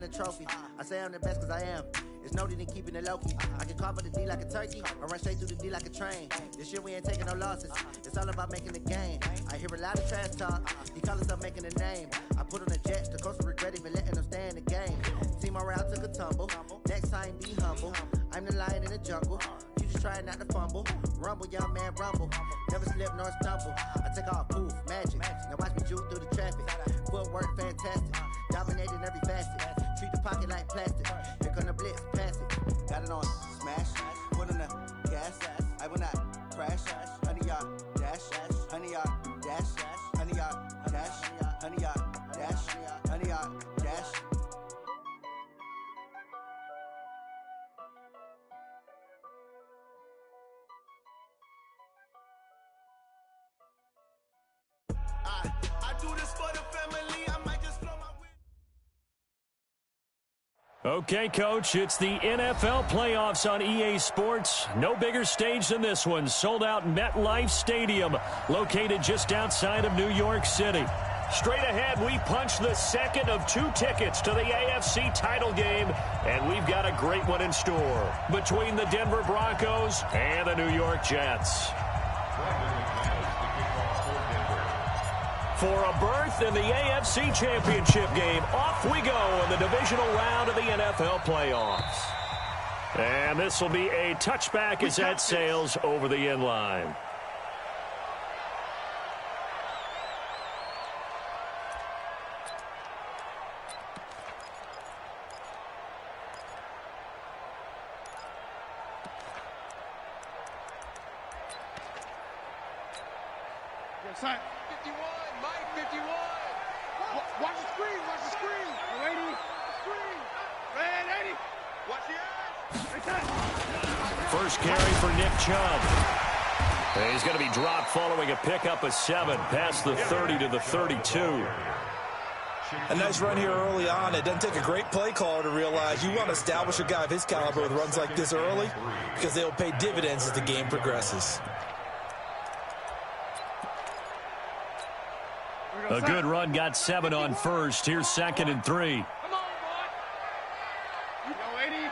The trophy. I say I'm the best because I am. It's noted in keeping it low-key. I can carve up the D like a turkey or run straight through the D like a train. This year we ain't taking no losses. It's all about making the game. I hear a lot of trash talk. He call himself making a name. I put on the Jets. The coach will regret even letting them stay in the game. Team morale took a tumble. Next time be humble. I'm the lion in the jungle. You just trying not to fumble. Rumble, young man, rumble. Never slip nor stumble. I take off, poof, magic. Now watch me juke through the traffic. Footwork fantastic. Dominating every facet. Treat the pocket like plastic. Here come the blitz, pass it. Got it on smash. Put on the gas. I will not crash. 100-yard dash. 100-yard dash. 100-yard dash. 100-yard dash. 100-yard dash. I do this for the family. I might just blow my Okay, Coach, it's the NFL playoffs on EA Sports. No bigger stage than this one. Sold out MetLife Stadium, located just outside of New York City. Straight ahead, we punch the second of 2 tickets to the AFC title game, and we've got a great one in store between the Denver Broncos and the New York Jets. For a berth in the AFC Championship game, off we go in the divisional round of the NFL playoffs. And this will be a touchback as that sails over the end line. Yes, 51, Mike, 51. Watch the screen, watch the screen. Lady, screen. Red, lady. Watch the eyes. First carry for Nick Chubb. And he's going to be dropped following a pickup of 7 past the 30 to the 32. A nice run here early on. It doesn't take a great play caller to realize you want to establish a guy of his caliber with runs like this early because they will pay dividends as the game progresses. A good run, got 7 on first. Here's 2nd and 3. Come on, boy. You go, lady.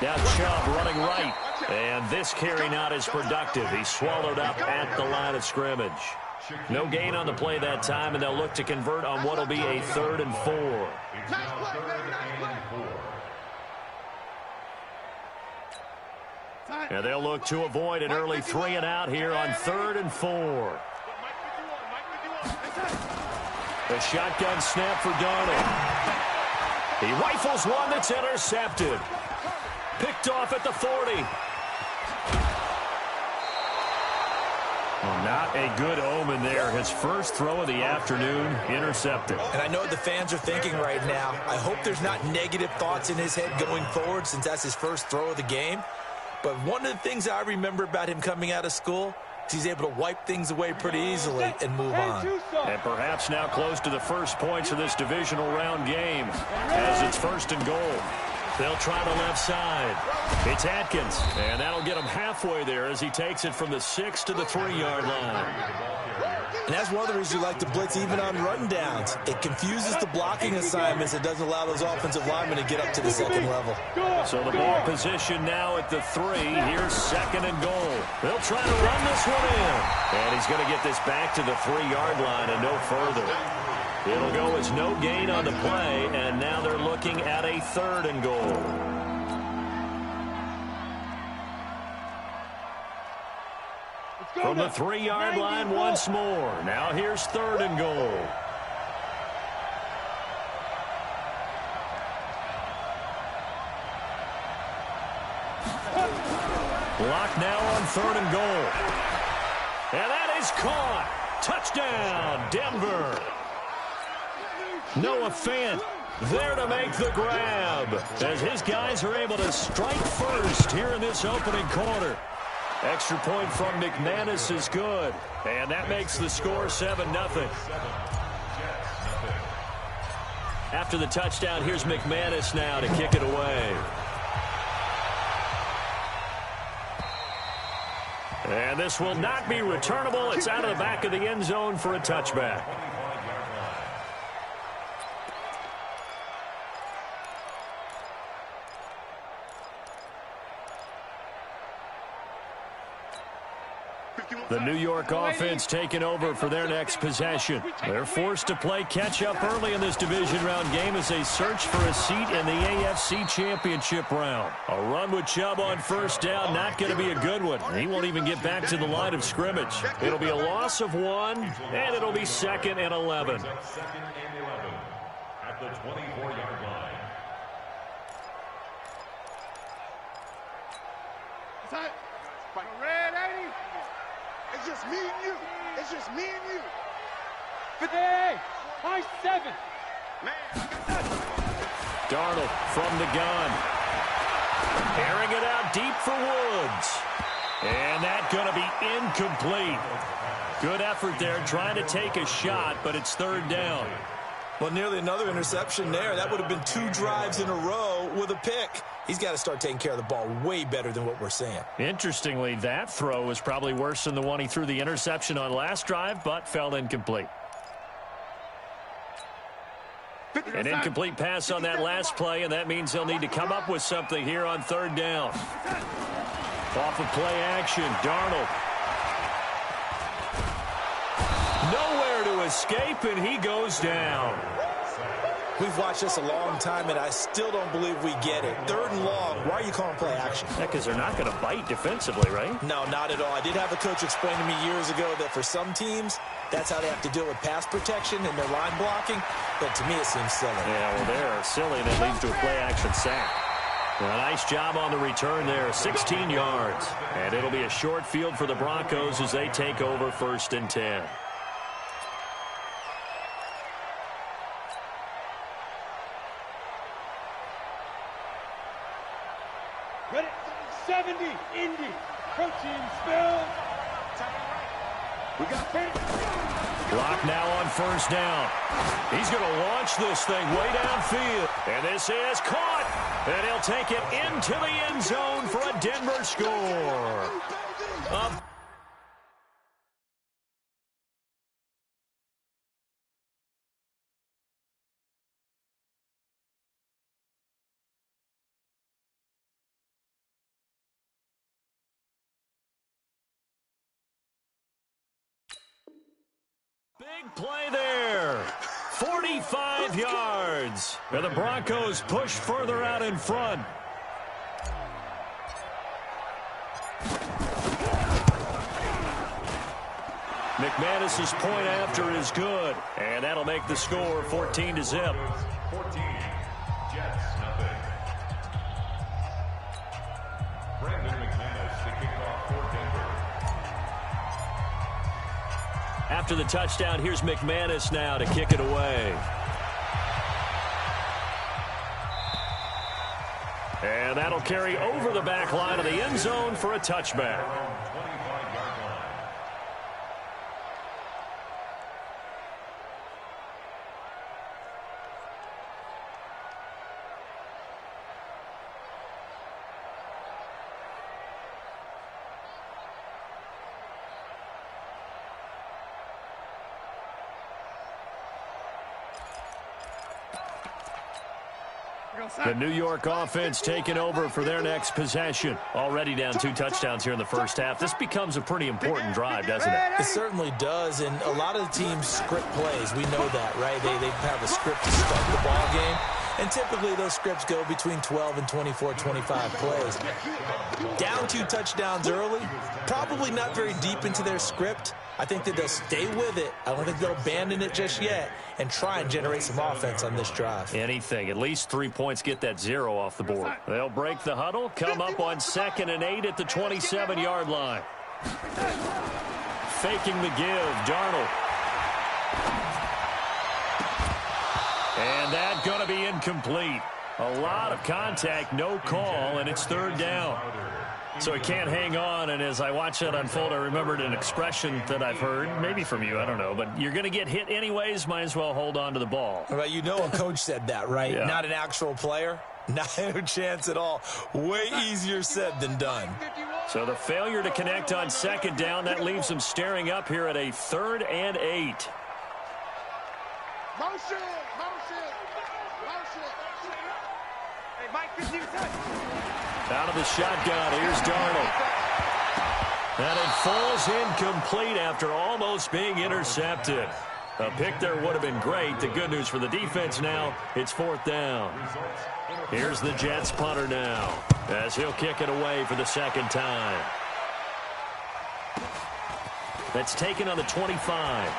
Now Chubb running right. And this carry not as productive. He's swallowed up at the line of scrimmage. No gain on the play that time, and they'll look to convert on what will be a 3rd and 4. And they'll look to avoid an early 3 and out here on 3rd and 4. A shotgun snap for Darnold. He rifles one that's intercepted. Picked off at the 40. Well, not a good omen there. His first throw of the afternoon, intercepted. And I know what the fans are thinking right now. I hope there's not negative thoughts in his head going forward since that's his first throw of the game. But one of the things I remember about him coming out of school, he's able to wipe things away pretty easily and move on. And perhaps now close to the first points of this divisional round game as it's 1st and goal. They'll try the left side. It's Atkins, and that'll get him halfway there as he takes it from the 6 to the 3-yard line. And that's one of the reasons you like to blitz even on run downs. It confuses the blocking assignments. It doesn't allow those offensive linemen to get up to the 2nd level. So the ball position now at the 3. Here's 2nd and goal. They'll try to run this one in. And he's going to get this back to the 3-yard line and no further. It'll go as no gain on the play, and now they're looking at a 3rd and goal. From the 3-yard line once more. Now here's 3rd and goal. Block now on 3rd and goal. And that is caught. Touchdown, Denver. Noah Fant there to make the grab as his guys are able to strike first here in this opening quarter. Extra point from McManus is good, and that makes the score 7-0. After the touchdown, here's McManus now to kick it away. And this will not be returnable. It's out of the back of the end zone for a touchback. The New York offense taking over for their next possession. They're forced to play catch-up early in this division round game as they search for a seat in the AFC Championship round. A run with Chubb on first down, not going to be a good one. He won't even get back to the line of scrimmage. It'll be a loss of 1, and it'll be 2nd and 11. At the 24-yard line. Red 80. It's just me and you. It's just me and you. 58. High 7. Man. Darnold from the gun. Airing it out deep for Woods. And that's going to be incomplete. Good effort there trying to take a shot, but it's 3rd down. Well, nearly another interception there. That would have been 2 drives in a row with a pick. He's got to start taking care of the ball way better than what we're seeing. Interestingly, that throw was probably worse than the one he threw the interception on last drive, but fell incomplete. An incomplete pass on that last play, and that means they'll need to come up with something here on 3rd down. Off of play action, Darnold. Nowhere to escape, and he goes down. We've watched this a long time, and I still don't believe we get it. 3rd and long. Why are you calling play action? Yeah, because they're not going to bite defensively, right? No, not at all. I did have a coach explain to me years ago that for some teams, that's how they have to deal with pass protection and their line blocking. But to me, it seems silly. Yeah, well, they're silly, and it leads to a play action sack. Well, nice job on the return there, 16 yards. And it'll be a short field for the Broncos as they take over 1st and 10. Ready? 70. Indy. Protein spills. We got 10. Block now on 1st down. He's going to launch this thing way downfield. And this is caught. And he'll take it into the end zone for a Denver score. Big play there. 45 yards. And the Broncos push further out in front. McManus's point after is good. And that'll make the score 14-0. 14. Jets, nothing. Brandon McManus to kick off for Denver. After the touchdown, here's McManus now to kick it away. And that'll carry over the back line of the end zone for a touchback. The New York offense taking over for their next possession. Already down 2 touchdowns here in the first half. This becomes a pretty important drive, doesn't it? It certainly does, and a lot of the teams script plays. We know that, right? They have a script to start the ball game, and typically those scripts go between 12 and 24, 25 plays. Down 2 touchdowns early, probably not very deep into their script. I think that they'll stay with it. I don't think they'll abandon it just yet and try and generate some offense on this drive. Anything. At least 3 points get that 0 off the board. They'll break the huddle, come up on 2nd and 8 at the 27-yard line. Faking the give, Darnold. And that's going to be incomplete. A lot of contact, no call, and it's 3rd down. So he can't hang on, and as I watch that unfold, I remembered an expression that I've heard, maybe from you, I don't know, but you're going to get hit anyways, might as well hold on to the ball. Well, you know a coach said that, right? Yeah. Not an actual player. Not a chance at all. Way easier said than done. So the failure to connect on 2nd down, that leaves them staring up here at a 3rd and 8. Motion. Hey, Mike, 15 seconds. Out of the shotgun, here's Darnold. And it falls incomplete after almost being intercepted. A pick there would have been great. The good news for the defense now, it's 4th down. Here's the Jets punter now, as he'll kick it away for the 2nd time. That's taken on the 25.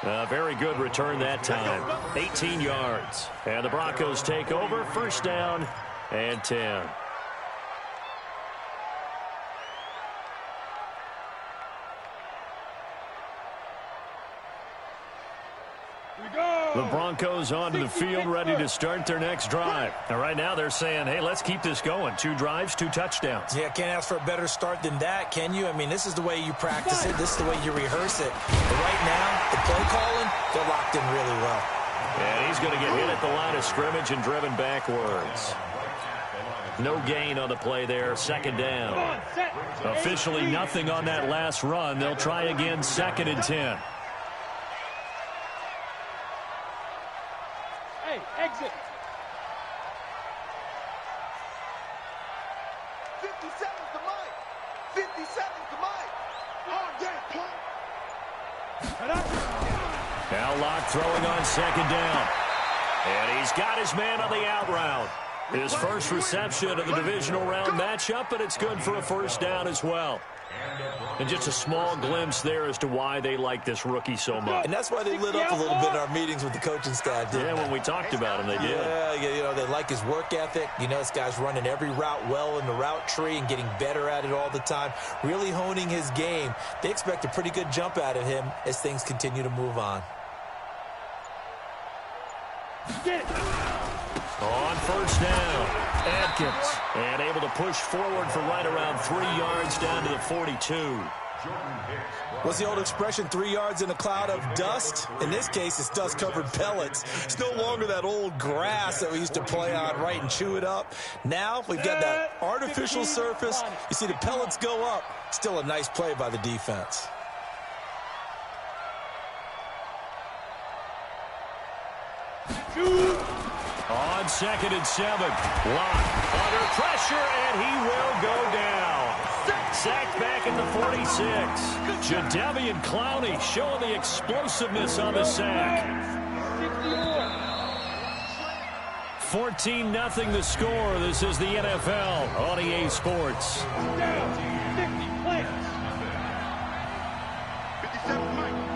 A very good return that time. 18 yards. And the Broncos take over. 1st down and 10. The Broncos onto the field, ready to start their next drive. And right now they're saying, hey, let's keep this going. 2 drives, 2 touchdowns. Yeah, can't ask for a better start than that, can you? I mean, this is the way you practice it. This is the way you rehearse it. But right now, the play calling, they're locked in really well. And he's going to get hit at the line of scrimmage and driven backwards. No gain on the play there. 2nd down. Officially nothing on that last run. They'll try again 2nd and 10. Exit. 57's the mic. 57's the mic. Oh, yeah, punk. Now Locke throwing on 2nd down. And he's got his man on the out route. His first reception of the divisional round matchup, but it's good for a 1st down as well. And just a small glimpse there as to why they like this rookie so much. And that's why they lit up a little bit in our meetings with the coaching staff. Yeah, when we talked about him, they did. Yeah, you know, they like his work ethic. You know, this guy's running every route well in the route tree and getting better at it all the time, really honing his game. They expect a pretty good jump out of him as things continue to move on. On 1st down, Adkins. And able to push forward for right around 3 yards down to the 42. What's the old expression, 3 yards in a cloud of dust? In this case, it's dust-covered pellets. It's no longer that old grass that we used to play on, right, and chew it up. Now we've got that artificial surface. You see the pellets go up. Still a nice play by the defense. On 2nd and 7, Locke under pressure, and he will go down. Sacked back at the 46. Jadeveon Clowney showing the explosiveness on the sack. 14-0 the score. This is the NFL on EA Sports. 57,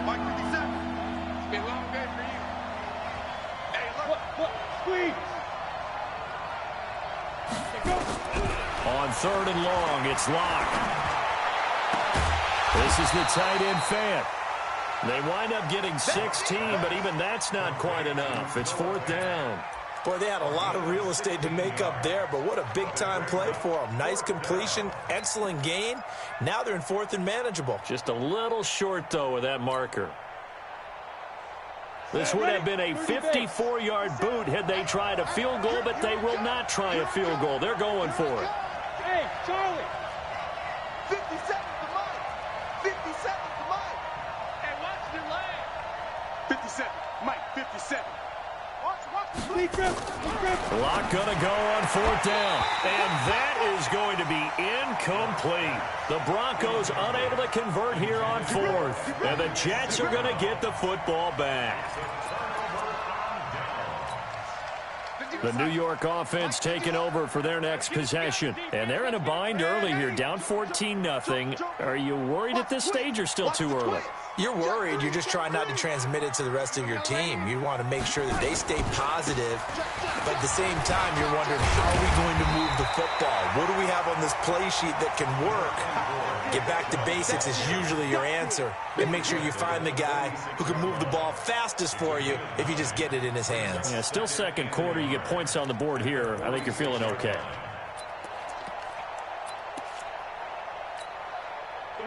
Mike 57. It's been a long day for you. Hey, look. Squeeze. On 3rd and long, it's Locke. This is the tight end fan. They wind up getting 16, but even that's not quite enough. It's 4th down. Boy, they had a lot of real estate to make up there, but what a big-time play for them. Nice completion, excellent gain. Now they're in 4th and manageable. Just a little short, though, with that marker. This would have been a 54-yard boot had they tried a field goal, but they will not try a field goal. They're going for it. Hey, Charlie. 57's the mic. 57's the mic. Hey, watch the leg. 57, Mike 57. Locke gonna go on 4th down, and that is going to be incomplete. The Broncos unable to convert here on 4th, and the Jets are gonna get the football back. The New York offense taking over for their next possession, and they're in a bind early here, down 14-0. Are you worried at this stage or still too early? You're worried. You're just trying not to transmit it to the rest of your team. You want to make sure that they stay positive, but at the same time, you're wondering, how are we going to move the football? What do we have on this play sheet that can work? Get back to basics is usually your answer, and make sure you find the guy who can move the ball fastest for you if you just get it in his hands. Yeah, still 2nd quarter. You get points on the board here. I think you're feeling okay.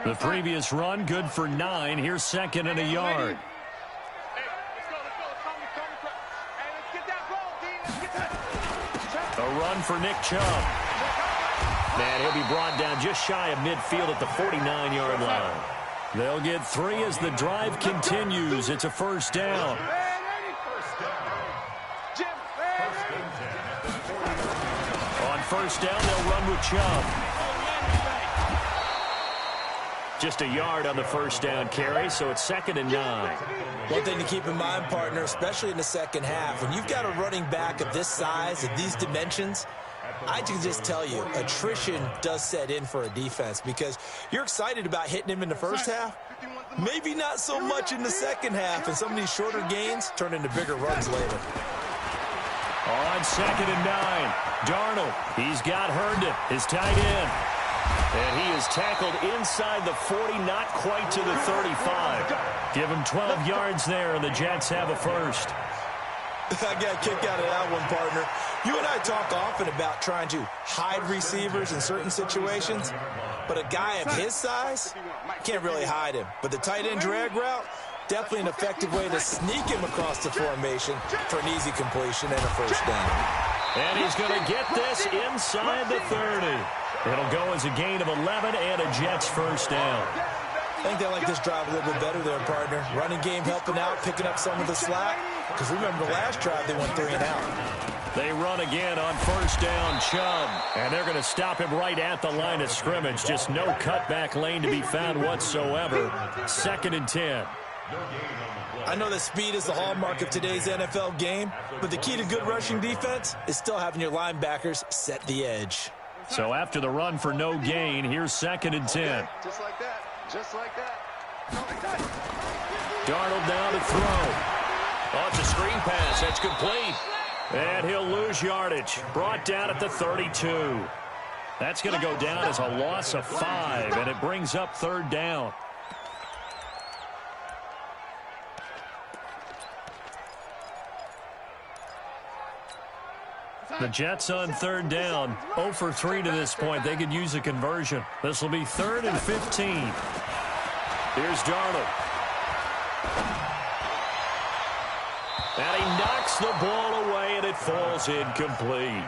The previous run, good for 9. Here's 2nd and a yard. A run for Nick Chubb. And he'll be brought down just shy of midfield at the 49-yard line. They'll get 3 as the drive continues. It's a 1st down. On first down, they'll run with Chubb. Just a yard on the first down carry, so it's 2nd and 9. One thing to keep in mind, partner, especially in the second half, when you've got a running back of this size, of these dimensions, I can just tell you, attrition does set in for a defense because you're excited about hitting him in the first half. Maybe not so much in the second half, and some of these shorter gains turn into bigger runs later. On 2nd and 9, Darnold, he's got Herndon, his tight end. And he is tackled inside the 40, not quite to the 35. Give him 12 yards there, and the Jets have a first. I got a kick out of that one, partner. You and I talk often about trying to hide receivers in certain situations, but a guy of his size can't really hide him. But the tight end drag route, definitely an effective way to sneak him across the formation for an easy completion and a first down. And he's going to get this inside the 30. It'll go as a gain of 11 and a Jets first down. I think they like this drive a little bit better there, partner. Running game helping out, picking up some of the slack. Because remember the last drive, they went 3 and out. They run again on first down, Chubb. And they're going to stop him right at the line of scrimmage. Just no cutback lane to be found whatsoever. 2nd and 10. I know that speed is the hallmark of today's NFL game, but the key to good rushing defense is still having your linebackers set the edge. So after the run for no gain, here's 2nd and 10. Just like that. Just like that. Darnold now to throw. Oh, it's a screen pass. That's complete. And he'll lose yardage. Brought down at the 32. That's going to go down as a loss of 5, and it brings up 3rd down. The Jets on 3rd down, 0 for 3 to this point. They could use a conversion. This will be 3rd and 15. Here's Darnold. And he knocks the ball away, and it falls incomplete.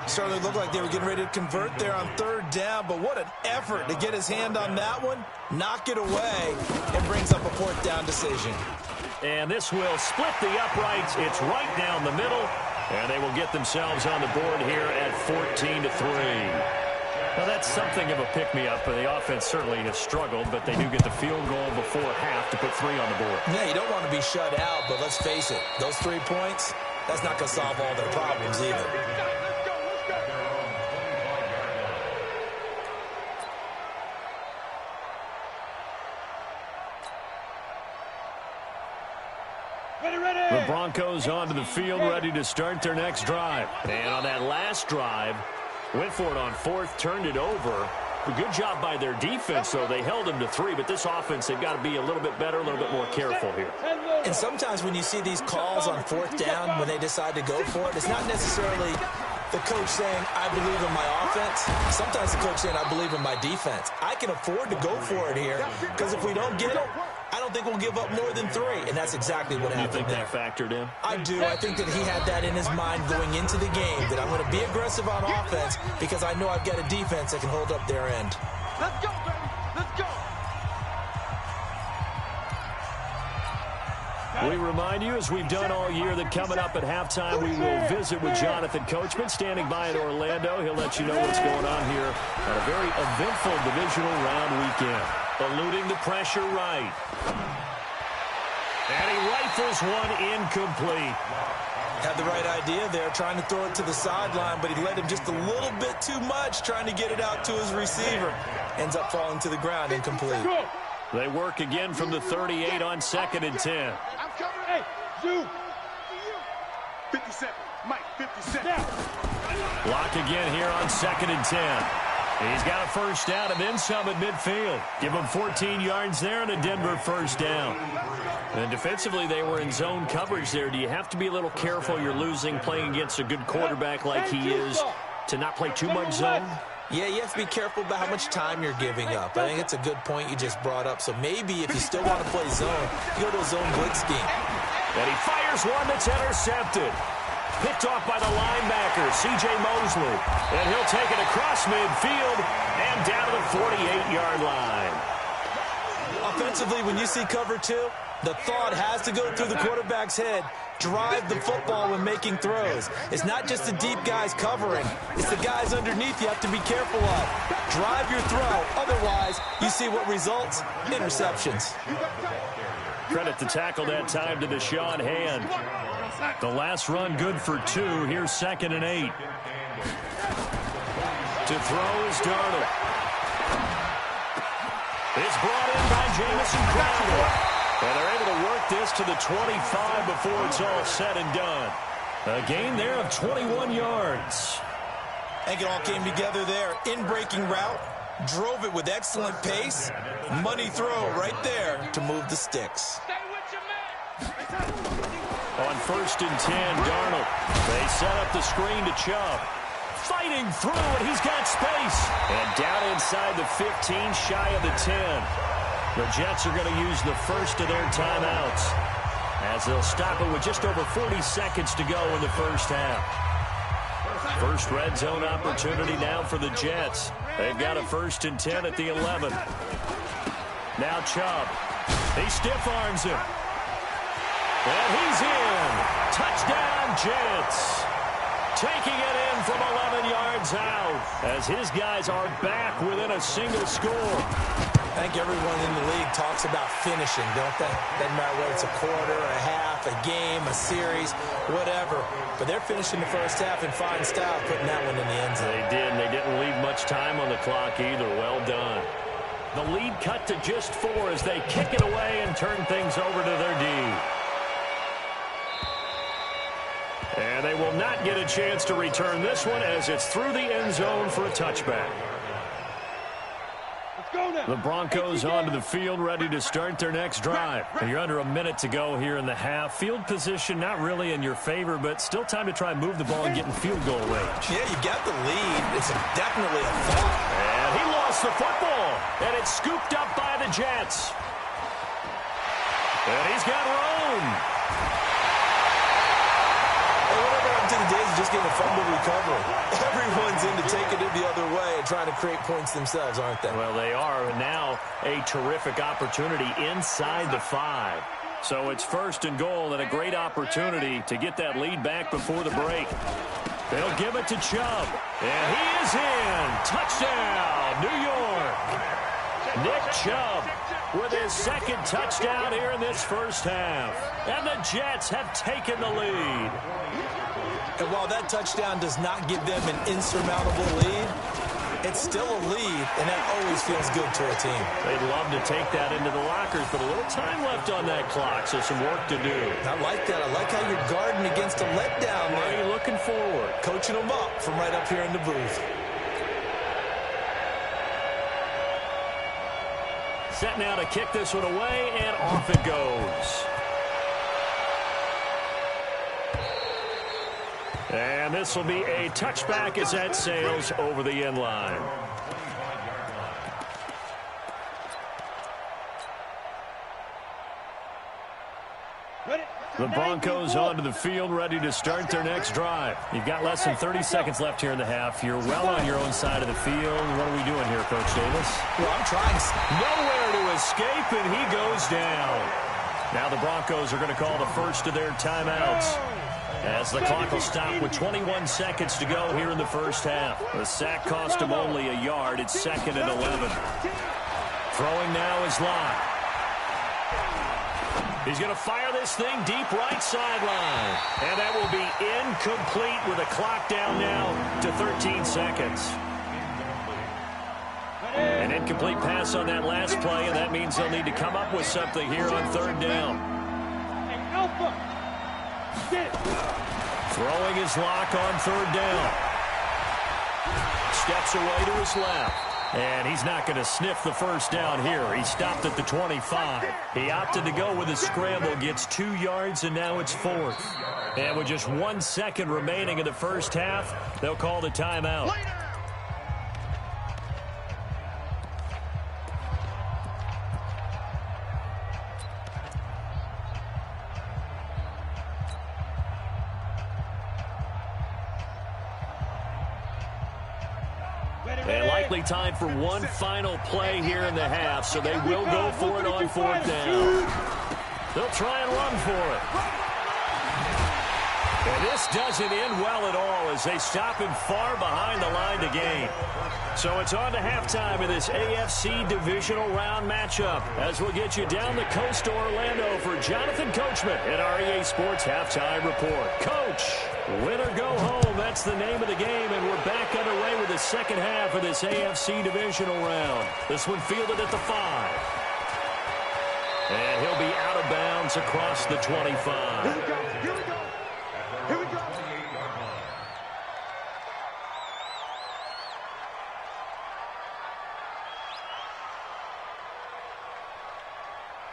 Certainly looked like they were getting ready to convert there on 3rd down, but what an effort to get his hand on that one, knock it away, and brings up a 4th down decision. And this will split the uprights. It's right down the middle. And they will get themselves on the board here at 14-3. Well, that's something of a pick-me-up. The offense certainly has struggled, but they do get the field goal before half to put 3 on the board. Yeah, you don't want to be shut out, but let's face it, those 3 points, that's not going to solve all their problems either. The Broncos onto the field, ready to start their next drive. And on that last drive, went for it on 4th, turned it over. A good job by their defense, though. They held them to 3, but this offense, they've got to be a little bit better, a little bit more careful here. And sometimes when you see these calls on 4th down, when they decide to go for it, it's not necessarily the coach saying, I believe in my offense. Sometimes the coach saying, I believe in my defense. I can afford to go for it here, because if we don't get it, I don't think we'll give up more than 3, and that's exactly what happened. You think that factored in? I do. I think that he had that in his mind going into the game, that I'm going to be aggressive on offense because I know I've got a defense that can hold up their end. Let's go, baby. Let's go. We remind you, as we've done all year, that coming up at halftime, we will visit with Jonathan Coachman, standing by in Orlando. He'll let you know what's going on here on a very eventful divisional round weekend. Eluding the pressure right. And he rifles one incomplete. Had the right idea there, trying to throw it to the sideline, but he let him just a little bit too much, trying to get it out to his receiver. Ends up falling to the ground, incomplete. They work again from the 38 on 2nd and 10. I'm coming. Hey, Zoo. 57. Mike, 57. Lock again here on 2nd and 10. He's got a first down and then some at midfield. Give him 14 yards there and a Denver first down. And defensively, they were in zone coverage there. Do you have to be a little careful? You're losing playing against a good quarterback like he is to not play too much zone? Yeah, you have to be careful about how much time you're giving up. I think it's a good point you just brought up. So maybe if you still want to play zone, you go to a zone blitz scheme. And he fires one that's intercepted. Picked off by the linebacker, C.J. Mosley. And he'll take it across midfield and down to the 48-yard line. I'll Offensively, when you see cover 2, the thought has to go through the quarterback's head. Drive the football when making throws. It's not just the deep guys covering. It's the guys underneath you have to be careful of. Drive your throw. Otherwise, you see what results? Interceptions. Credit to tackle that time to Deshaun Hand. The last run good for 2. Here's 2nd and 8. To throw is Darnold. It's brought in by Jamison Crowder. And they're able to work this to the 25 before it's all said and done. A gain there of 21 yards. I think it all came together there. In-breaking route, drove it with excellent pace. Money throw right there to move the sticks. On 1st and 10, Darnold. They set up the screen to Chubb. Fighting through, and he's got space. And down inside the 15, shy of the 10. The Jets are going to use the first of their timeouts as they'll stop it with just over 40 seconds to go in the first half. First red zone opportunity now for the Jets. They've got a 1st and 10 at the 11. Now Chubb. He stiff arms him. And he's in. Touchdown, Jets. Taking it in from 11 yards out as his guys are back within a single score. I think everyone in the league talks about finishing, don't they? Doesn't matter whether it's a quarter, a half, a game, a series, whatever. But they're finishing the first half in fine style, putting that one in the end zone. They did, and they didn't leave much time on the clock either. Well done. The lead cut to just 4 as they kick it away and turn things over to their D. And they will not get a chance to return this one as it's through the end zone for a touchback. The Broncos onto the field, ready to start their next drive. You're under a minute to go here in the half. Field position not really in your favor, but still time to try and move the ball and get in field goal range. Yeah, you got the lead. It's definitely a foul. And he lost the football, and it's scooped up by the Jets. And he's got room. Whatever happened to the days of just getting a fumble recovery? Everyone's into taking it the other way and trying to create points themselves, aren't they? Well, they are, and now a terrific opportunity inside the 5. So it's 1st and goal and a great opportunity to get that lead back before the break. They'll give it to Chubb, and he is in. Touchdown, New York. Nick Chubb with his 2nd touchdown here in this first half. And the Jets have taken the lead. And while that touchdown does not give them an insurmountable lead, it's still a lead, and that always feels good to a team. They'd love to take that into the lockers, but a little time left on that clock, so some work to do. I like that. I like how you're guarding against a letdown. Why are you looking forward? Coaching them up from right up here in the booth. Set now to kick this one away, and off it goes. And this will be a touchback as that sails over the end line. The Broncos onto the field, ready to start their next drive. You've got less than 30 seconds left here in the half. You're well on your own side of the field. What are we doing here, Coach Davis? Well, I'm trying. Nowhere to escape, and he goes down. Now the Broncos are going to call the first of their timeouts, as the clock will stop with 21 seconds to go here in the first half. The sack cost him only a yard. It's 2nd and 11. Throwing now is Locke. He's going to fire this thing deep right sideline. And that will be incomplete with a clock down now to 13 seconds. An incomplete pass on that last play, and that means they'll need to come up with something here on 3rd down. Throwing his Lock on 3rd down. Steps away to his left. And he's not going to sniff the first down here. He stopped at the 25. He opted to go with a scramble, gets 2 yards, and now it's 4th. And with just 1 second remaining in the first half, they'll call the timeout. And like likely time for one final play here in the half, so they will go for it on 4th down. They'll try and run for it. And this doesn't end well at all as they stop him far behind the line to gain. So it's on to halftime in this AFC Divisional Round matchup as we'll get you down the coast to Orlando for Jonathan Coachman at our EA Sports Halftime Report. Coach, win or go home, that's the name of the game, and we're back underway with the second half of this AFC Divisional Round. This one fielded at the 5. And he'll be out of bounds across the 25. Here we go. Here we go. Here we go.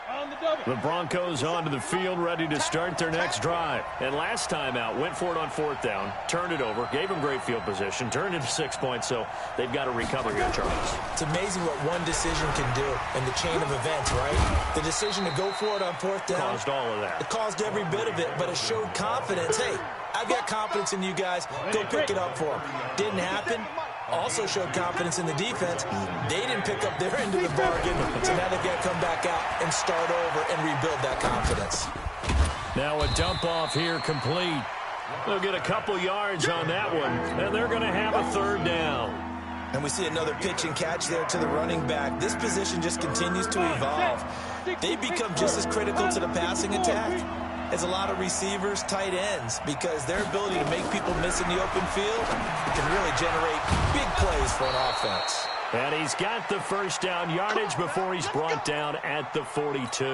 On the double. The Broncos onto the field, ready to start their next drive. And last time out, went for it on 4th down, turned it over, gave them great field position, turned into 6 points, so they've got to recover here, Charles. It's amazing what one decision can do in the chain of events, right? The decision to go for it on 4th down. Caused all of that. It caused every bit of it, but it showed confidence. Hey, I've got confidence in you guys. Go pick it up for them. Didn't happen. Also showed confidence in the defense. They didn't pick up their end of the bargain, so now they've got to come back out and start over and rebuild that confidence. Now a dump off here complete. They'll get a couple yards on that one, and they're going to have a 3rd down. And we see another pitch and catch there to the running back. This position just continues to evolve. They become just as critical to the passing attack as a lot of receivers, tight ends, because their ability to make people miss in the open field can really generate big plays for an offense. And he's got the 1st down yardage before he's brought down at the 42.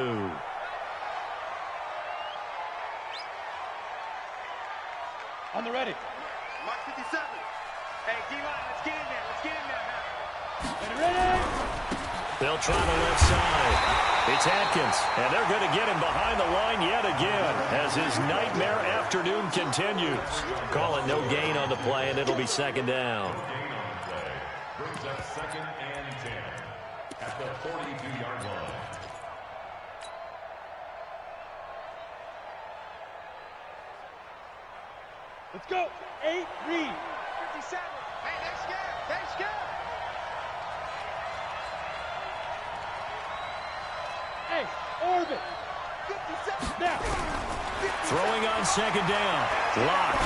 On the ready. Mark 57. Hey, D-line, let's get in there. Let's get in there now. Ready? They'll try the left side. It's Atkins, and they're going to get him behind the line yet again as his nightmare afternoon continues. Call it no gain on the play, and it'll be 2nd down. Brings up 2nd and 10 at the 42-yard line. Let's go. 8, read. 57. Hey, they're scared. They're scared. Hey, orbit. 57. Now. Throwing on 2nd down. Locked.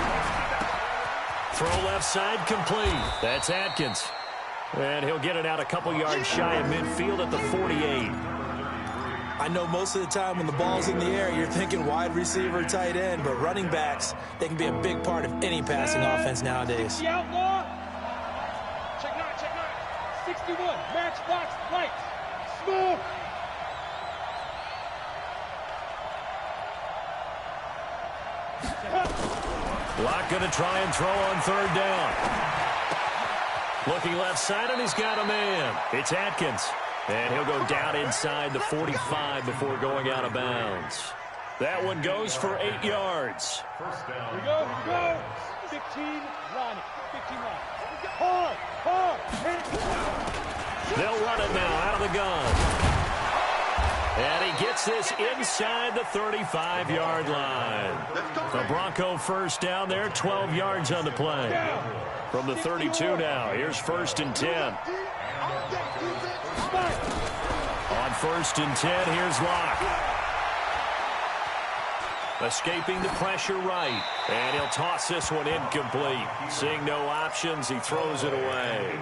Throw left side complete. That's Atkins. And he'll get it out a couple yards shy of midfield at the 48. I know most of the time when the ball's in the air, you're thinking wide receiver, tight end, but running backs, they can be a big part of any passing offense nowadays. The outlaw. Check 9, check 9. 61, matchbox lights. Smoke. Block going to try and throw on 3rd down. Looking left side, and he's got a man. It's Atkins. And he'll go down inside the 45 before going out of bounds. That one goes for 8 yards. Here we go, here we go. 15, Ronnie. 15 line. Hard, hard. They'll run it now out of the gun. And he gets this inside the 35-yard line. The Bronco 1st down there, 12 yards on the play. From the 32 now, here's 1st and 10. On 1st and 10, here's Locke. Escaping the pressure right. And he'll toss this one incomplete. Seeing no options, he throws it away.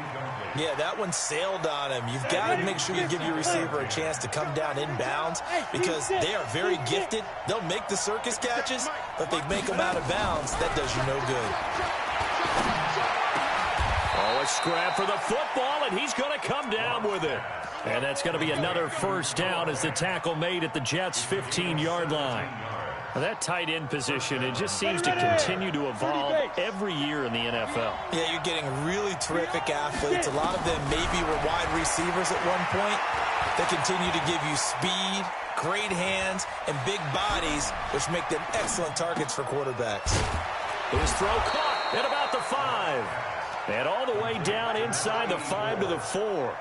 Yeah, that one sailed on him. You've got to make sure you give your receiver a chance to come down inbounds because they are very gifted. They'll make the circus catches, but if they make them out of bounds, that does you no good. Oh, a scrap for the football, and he's going to come down with it. And that's going to be another 1st down as the tackle made at the Jets' 15-yard line. Well, that tight end position, it just seems to continue to evolve every year in the NFL. Yeah, you're getting really terrific athletes. A lot of them maybe were wide receivers at one point. They continue to give you speed, great hands, and big bodies, which make them excellent targets for quarterbacks. His throw caught at about the 5. And all the way down inside the 5 to the 4.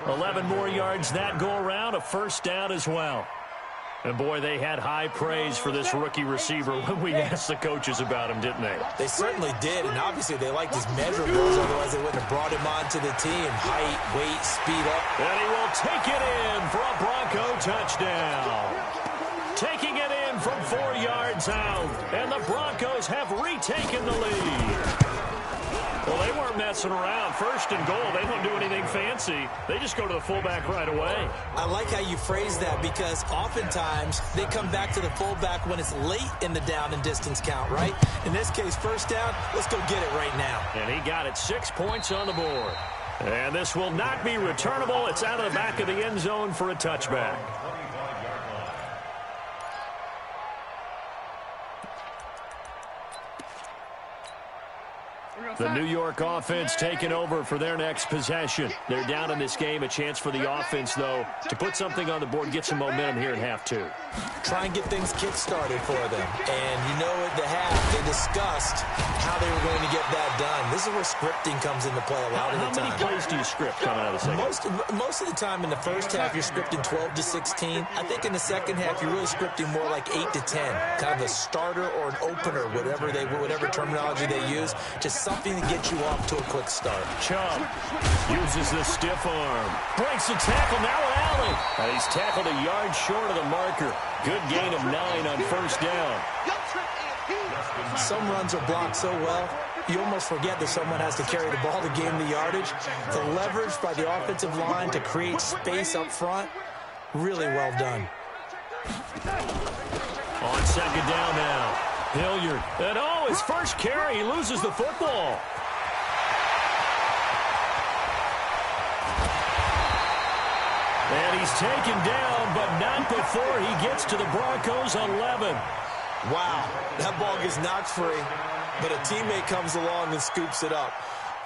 11 more yards that go around, a 1st down as well. And, boy, they had high praise for this rookie receiver when we asked the coaches about him, didn't they? They certainly did, and obviously they liked his measurables. Otherwise, they wouldn't have brought him onto the team. Height, weight, speed up. And he will take it in for a Bronco touchdown. Taking it in from 4 yards out, and the Broncos have retaken the lead. Well, they weren't messing around. First and goal, they don't do anything fancy. They just go to the fullback right away. I like how you phrase that because oftentimes they come back to the fullback when it's late in the down and distance count, right? In this case, first down, let's go get it right now. And he got it, 6 points on the board. And this will not be returnable. It's out of the back of the end zone for a touchback. The New York offense taking over for their next possession. They're down in this game. A chance for the offense, though, to put something on the board, get some momentum here in half 2. Try and get things kick-started for them. And you know at the half, they discussed how they were going to get that done. This is where scripting comes into play a lot of the time. How many plays do you script coming out of the second? Most of the time in the first half, you're scripting 12 to 16. I think in the second half, you're really scripting more like 8 to 10. Kind of a starter or an opener, whatever terminology they use. Just something to get you off to a quick start. Chubb uses the stiff arm. Breaks the tackle now with Allen. And he's tackled a yard short of the marker. Good gain of 9 on first down. Some runs are blocked so well, you almost forget that someone has to carry the ball to gain the yardage. The leverage by the offensive line to create space up front, really well done. On second down now, Hilliard. And his first carry, he loses the football. And he's taken down, but not before he gets to the Broncos 11. Wow, that ball gets knocked free, but a teammate comes along and scoops it up.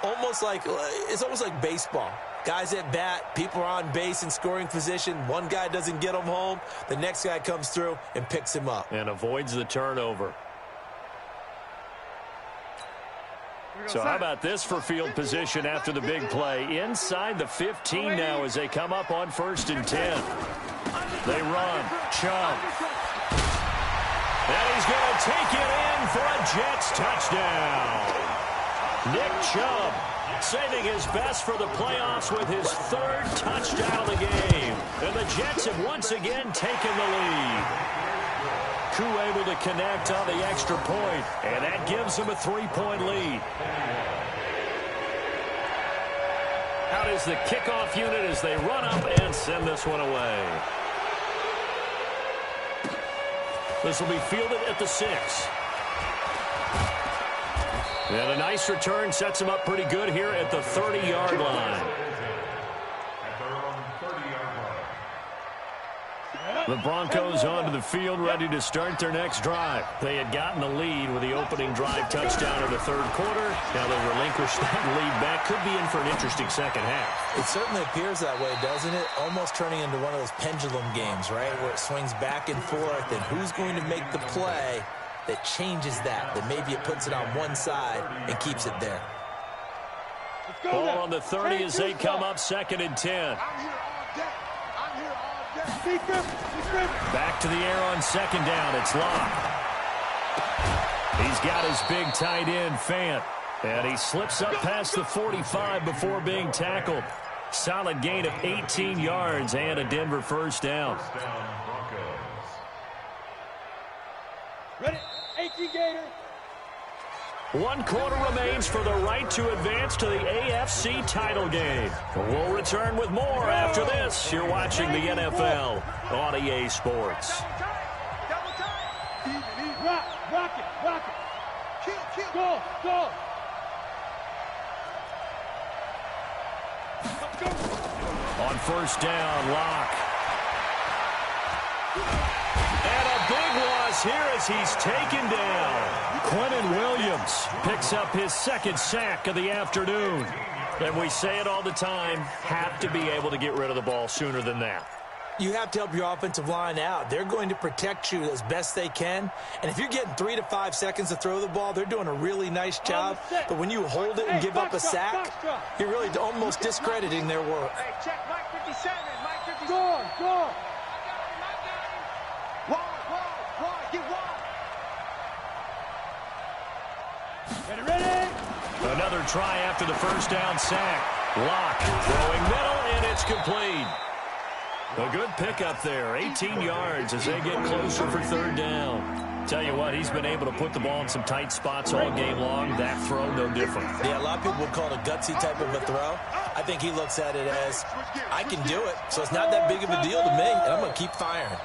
It's almost like baseball. Guys at bat, people are on base in scoring position. One guy doesn't get him home. The next guy comes through and picks him up. And avoids the turnover. So how about this for field position after the big play? Inside the 15 now as they come up on 1st and 10. They run. Chubb. And he's going to take it in for a Jets touchdown. Nick Chubb saving his best for the playoffs with his 3rd touchdown of the game. And the Jets have once again taken the lead. Koo able to connect on the extra point, and that gives them a 3-point lead. Out is the kickoff unit as they run up and send this one away. This will be fielded at the 6. And a nice return sets him up pretty good here at the 30-yard line. The Broncos onto the field, ready to start their next drive. They had gotten the lead with the opening drive touchdown in the 3rd quarter. Now they relinquish that lead back. Could be in for an interesting second half. It certainly appears that way, doesn't it? Almost turning into one of those pendulum games, right, where it swings back and forth, and who's going to make the play that changes that maybe it puts it on one side and keeps it there. Ball on the 30 as they come up 2nd and 10. Back to the air on 2nd down. It's Locke. He's got his big tight end, Fant. And he slips up past the 45 before being tackled. Solid gain of 18 yards and a Denver first down. Ready? 18 Gator. 1 quarter remains for the right to advance to the AFC title game. We'll return with more after this. You're watching the NFL on EA Sports. Rock it. Kill. Go. On first down, Locke. And a big loss here as he's taken down. Quentin Williams picks up his 2nd sack of the afternoon. And we say it all the time, have to be able to get rid of the ball sooner than that. You have to help your offensive line out. They're going to protect you as best they can. And if you're getting 3 to 5 seconds to throw the ball, they're doing a really nice job. But when you hold it and give up a sack, you're really almost discrediting their work. Hey, check Mike 57. Mike 57. Go. Ready? Another try after the first down sack. Lock, throwing middle, and it's complete. A good pickup there, 18 yards as they get closer for third down. Tell you what, he's been able to put the ball in some tight spots all game long. That throw, no different. Yeah, a lot of people would call it a gutsy type of a throw. I think he looks at it as, I can do it, so it's not that big of a deal to me, and I'm going to keep firing.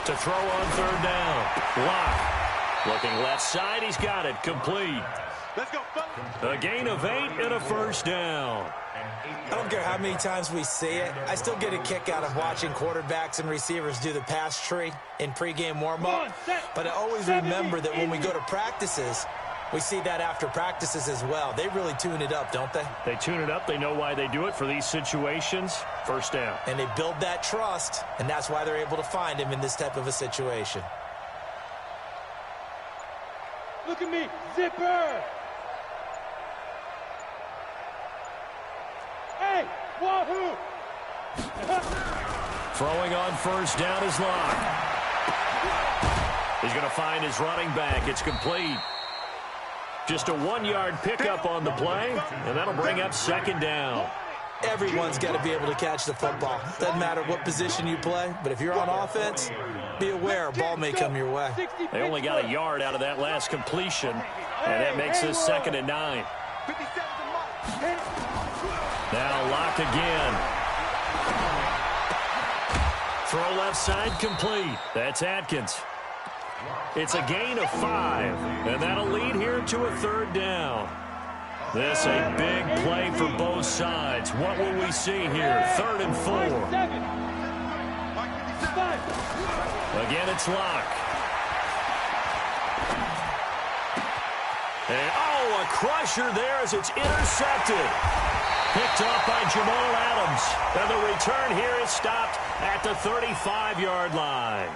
To throw on third down. Lock. Looking left side. He's got it. Complete. Let's go, A gain of 8 and a first down. I don't care how many times we see it. I still get a kick out of watching quarterbacks and receivers do the pass tree in pregame warm-up. But I always remember that when we go to practices, we see that after practices as well. They really tune it up, don't they? They tune it up. They know why they do it for these situations. First down. And they build that trust, and that's why they're able to find him in this type of a situation. Look at me, zipper. Hey, wahoo! Throwing on first down is Lock. He's going to find his running back. It's complete. Just a 1-yard pickup on the play, and that'll bring up second down. Everyone's got to be able to catch the football. Doesn't matter what position you play, but if you're on offense, be aware a ball may come your way. They only got a yard out of that last completion, and that makes this 2nd and 9. Now Lock again. Throw left side complete. That's Atkins. It's a gain of 5, and that'll lead here to a third down. This a big play for both sides. What will we see here? 3rd and 4. Again, it's Lock. And, a crusher there as it's intercepted. Picked off by Jamal Adams. And the return here is stopped at the 35-yard line.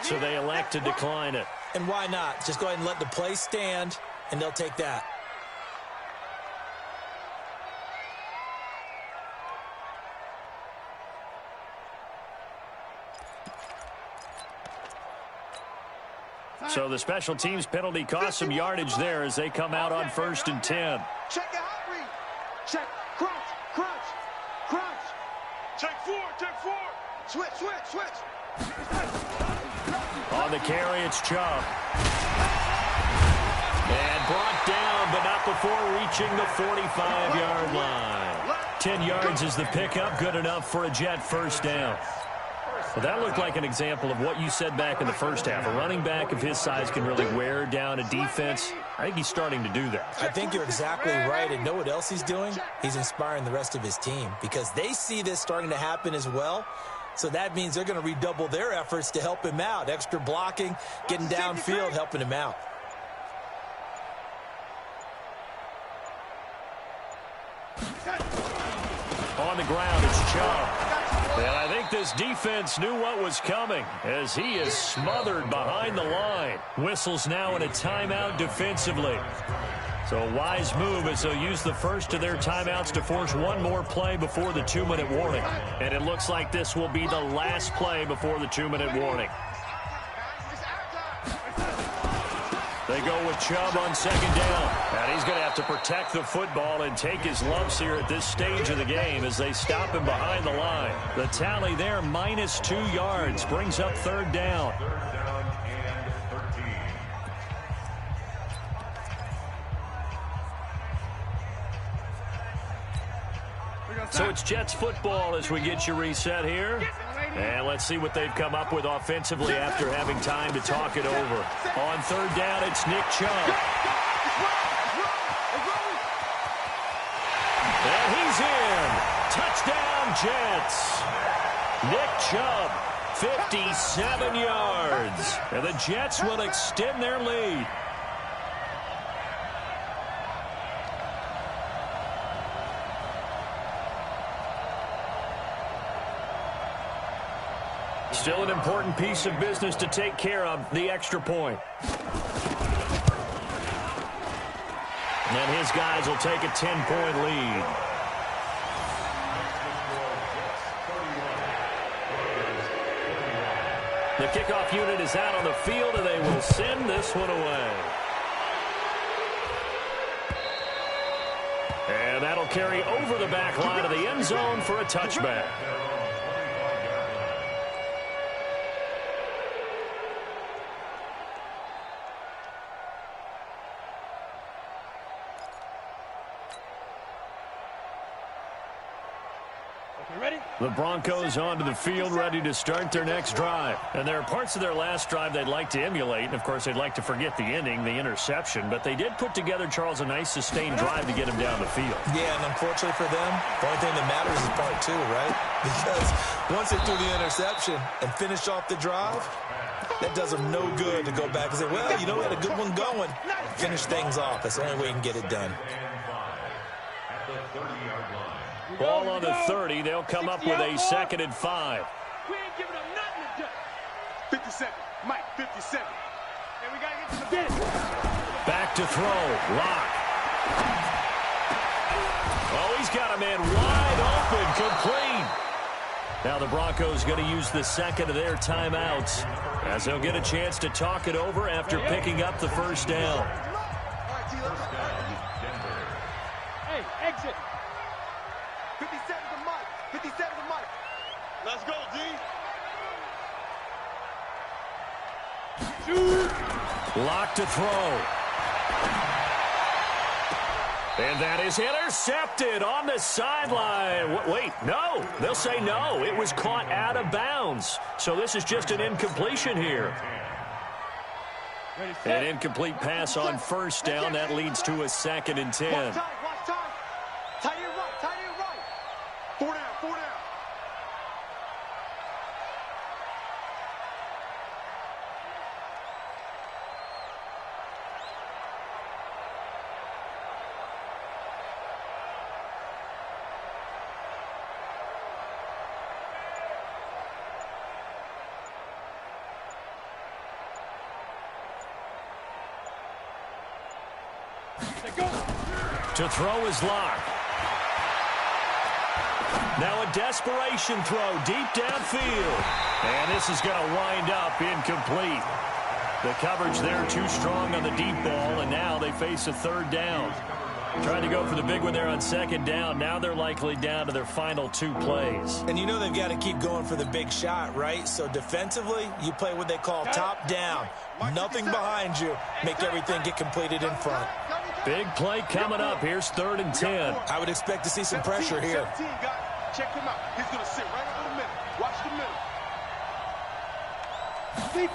So they elect to decline it. And why not? Just go ahead and let the play stand, and they'll take that. So the special teams penalty cost some yardage there as they come out on 1st and 10. Check the hot read. Check. Crunch. Check 4. Switch. On the carry, it's Chubb. And brought down, but not before reaching the 45-yard line. 10 yards is the pickup, good enough for a Jet first down. Well, that looked like an example of what you said back in the first half. A running back of his size can really wear down a defense. I think he's starting to do that. I think you're exactly right. And know what else he's doing? He's inspiring the rest of his team because they see this starting to happen as well. So that means they're going to redouble their efforts to help him out. Extra blocking, getting downfield, helping him out. On the ground, it's Chubb. And I think this defense knew what was coming as he is smothered behind the line. Whistles now in a timeout defensively. So a wise move as they'll use the first of their timeouts to force one more play before the 2-minute warning. And it looks like this will be the last play before the 2-minute warning. They go with Chubb on second down. And he's going to have to protect the football and take his lumps here at this stage of the game as they stop him behind the line. The tally there, minus 2 yards, brings up third down. So it's Jets football as we get you reset here. And let's see what they've come up with offensively after having time to talk it over. On third down, it's Nick Chubb. And he's in. Touchdown, Jets. Nick Chubb, 57 yards. And the Jets will extend their lead. Still an important piece of business to take care of, the extra point. And his guys will take a 10-point lead. The kickoff unit is out on the field, and they will send this one away. And that'll carry over the back line of the end zone for a touchback. The Broncos onto the field, ready to start their next drive. And there are parts of their last drive they'd like to emulate. And, of course, they'd like to forget the ending, the interception. But they did put together, Charles, a nice sustained drive to get him down the field. Yeah, and unfortunately for them, the only thing that matters is part two, right? Because once they threw the interception and finished off the drive, that does them no good to go back and say, well, you know, we had a good one going. Finish things off. That's the only way you can get it done. Ball on the 30. They'll come up with a 2nd and 5. We ain't giving them nothing to do. 57. Mike, 57. And we got to get to the bench. Back to throw. Lock. Oh, he's got a man wide open. Complete. Now the Broncos going to use the second of their timeouts as they'll get a chance to talk it over after picking up the first down. Hey, exit. 57 to Mike. 57 to Mike. Let's go, D. Lock to throw. And that is intercepted on the sideline. Wait, no. They'll say no. It was caught out of bounds. So this is just an incompletion here. An incomplete pass on first down. That leads to a 2nd and 10. Watch time. Tight end right. 4 down. To throw is Lock. Now a desperation throw deep downfield. And this is going to wind up incomplete. The coverage there too strong on the deep ball, and now they face a 3rd down. Trying to go for the big one there on 2nd down. Now they're likely down to their final 2 plays. And you know they've got to keep going for the big shot, right? So defensively, you play what they call top down. Nothing behind you. Make everything get completed in front. Big play coming up. Here's 3rd and 10. I would expect to see some pressure here. Check him out. He's going to sit right over the middle. Watch the middle.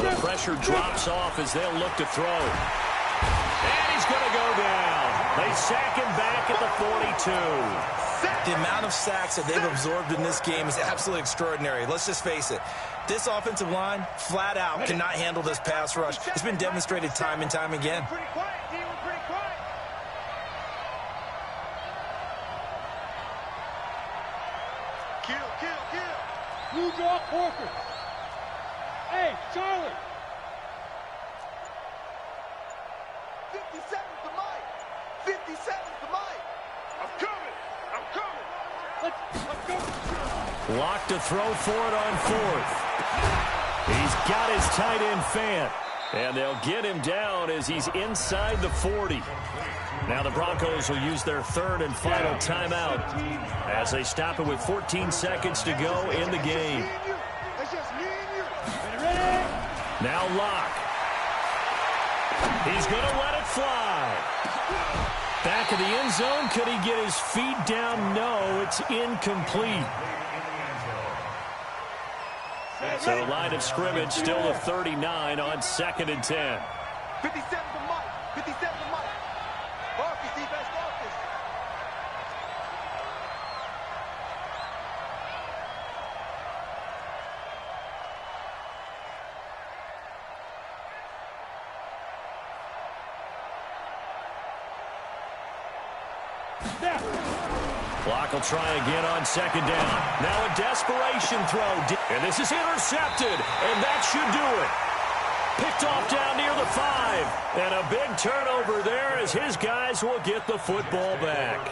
The pressure drops off as they'll look to throw. And he's going to go down. They sack him back at the 42. The amount of sacks that they've absorbed in this game is absolutely extraordinary. Let's just face it. This offensive line, flat out, cannot handle this pass rush. It's been demonstrated time and time again. Pretty quiet, D. We're pretty quiet. Kill. Blue draw Corker. Hey, Charlie. 57 to Mike. 57 to Mike. I'm coming. Let's go. Lock to throw for it on 4th. He's got his tight end Fant. And they'll get him down as he's inside the 40. Now the Broncos will use their 3rd and final timeout as they stop it with 14 seconds to go in the game. Now Lock. He's going to let it fly. Back of the end zone. Could he get his feet down? No, it's incomplete. So line of scrimmage still the 39 on 2nd and 10. 57 to Mike. 57 to Mike. Marcus, defense, Marcus. Clock will try again on 2nd down. Now a desperation throw. And this is intercepted. And that should do it. Picked off down near the 5. And a big turnover there as his guys will get the football back.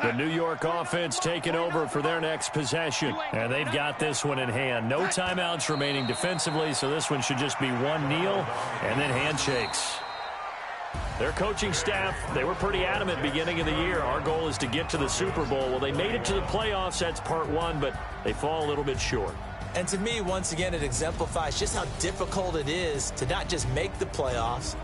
The New York offense taking over for their next possession. And they've got this one in hand. No timeouts remaining defensively, so this one should just be one kneel and then handshakes. Their coaching staff, they were pretty adamant beginning of the year. Our goal is to get to the Super Bowl. Well, they made it to the playoffs. That's part one, but they fall a little bit short. And to me, once again, it exemplifies just how difficult it is to not just make the playoffs,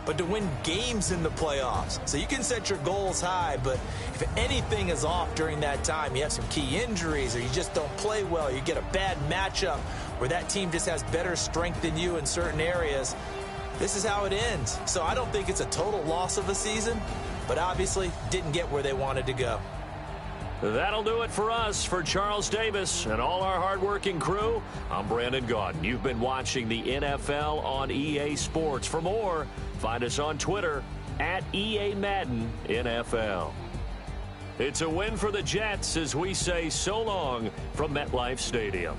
but to win games in the playoffs. So you can set your goals high, but if anything is off during that time, you have some key injuries or you just don't play well, you get a bad matchup where that team just has better strength than you in certain areas, this is how it ends. So I don't think it's a total loss of a season, but obviously didn't get where they wanted to go. That'll do it for us. For Charles Davis and all our hardworking crew, I'm Brandon Gaudin. You've been watching the NFL on EA Sports. For more, find us on Twitter at EA Madden NFL. It's a win for the Jets as we say so long from MetLife Stadium.